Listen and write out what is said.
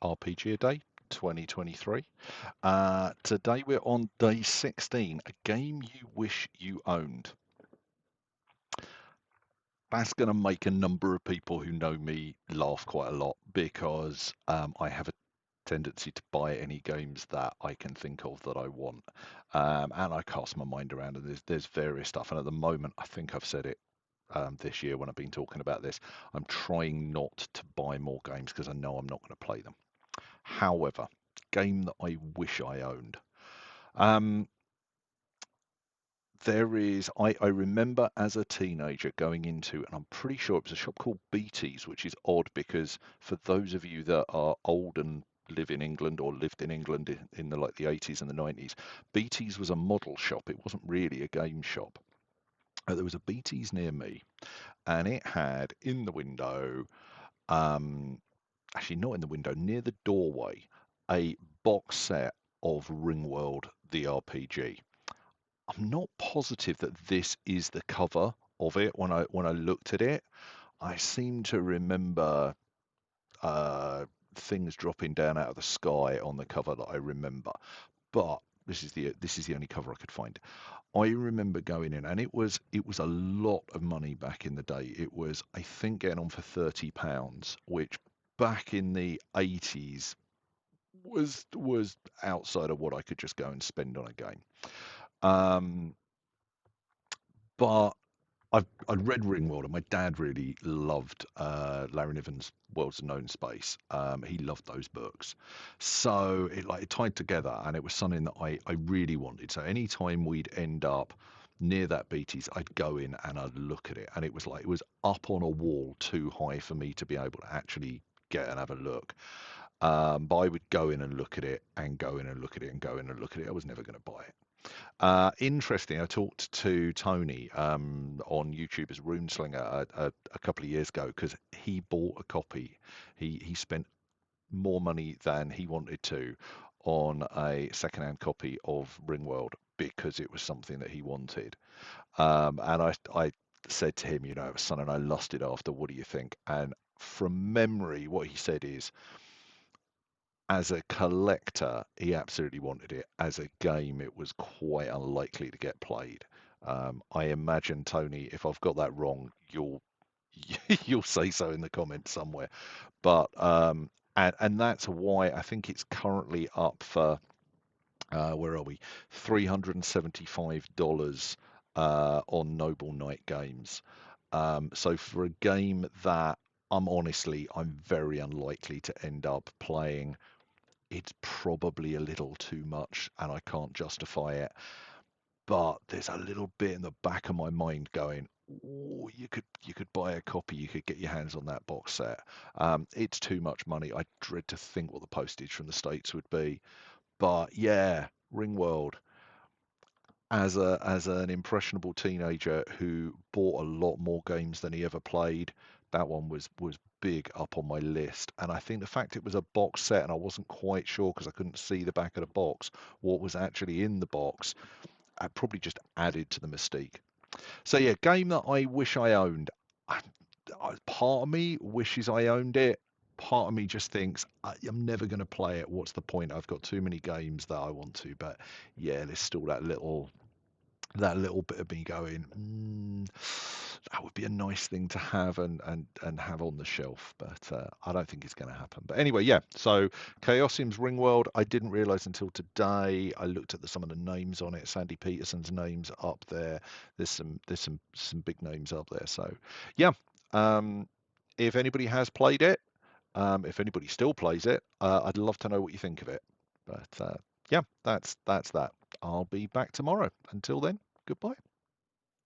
RPG a Day 2023. Today we're on day 16, a game you wish you owned. That's going to make a number of people who know me laugh quite a lot because I have a tendency to buy any games that I can think of that I want. And I cast my mind around, and there's various stuff. And at the moment, I think I've said it this year when I've been talking about this. I'm trying not to buy more games because I know I'm not going to play them. However, game that I wish I owned. Um, I remember as a teenager going into, and I'm pretty sure it was a shop called Beatties, which is odd because for those of you that are old and live in England or lived in England in the like the 80s and the 90s, Beatties was a model shop. It wasn't really a game shop. There was a Beatties near me, and it had in the window, um, actually not in the window, near the doorway, a box set of Ringworld the RPG. I'm not positive that this is the cover of it when I looked at it. I seem to remember things dropping down out of the sky on the cover that I remember, but this is the only cover I could find. I remember going in, and it was a lot of money back in the day. It was, I think, getting on for £30, which back in the 80s was outside of what I could just go and spend on a game. Um, but I'd read Ringworld, and my dad really loved Larry Niven's Worlds of Known Space. He loved those books, so it tied together, and it was something that I really wanted. So anytime we'd end up near that Beatties, I'd go in and I'd look at it, and it was like it was up on a wall too high for me to be able to actually get and have a look. But I would go in and look at it, and go in and look at it, and go in and look at it. I was never going to buy it. Interesting. I talked to Tony on YouTube as Runeslinger a couple of years ago because he bought a copy. He spent more money than he wanted to on a secondhand copy of Ringworld because it was something that he wanted. And I said to him, son, and I lost it after. What do you think? And from memory, what he said is, as a collector, he absolutely wanted it. As a game, it was quite unlikely to get played. I imagine, Tony, if I've got that wrong, you'll you'll say so in the comments somewhere. But and that's why I think it's currently up for where are we? $375 on Noble Knight Games. So for a game that I'm very unlikely to end up playing, it's probably a little too much and I can't justify it. But there's a little bit in the back of my mind going, oh, you could buy a copy, you could get your hands on that box set. It's too much money. I dread to think what the postage from the States would be. But yeah, Ringworld, as an impressionable teenager who bought a lot more games than he ever played, that one was big up on my list. And I think the fact it was a box set and I wasn't quite sure because I couldn't see the back of the box what was actually in the box, I probably just added to the mystique. So yeah, game that I wish I owned. Part of me wishes I owned it. Part of me just thinks I'm never going to play it. What's the point? I've got too many games that I want to. But yeah, there's still that little bit of me going, that would be a nice thing to have and have on the shelf, but I don't think it's going to happen. But anyway, yeah. So Chaosium's Ringworld, I didn't realize until today. I looked at some of the names on it. Sandy Peterson's names up there. There's some big names up there. So yeah. Um, if anybody has played it, if anybody still plays it, I'd love to know what you think of it. But yeah, that's that. I'll be back tomorrow. Until then, goodbye.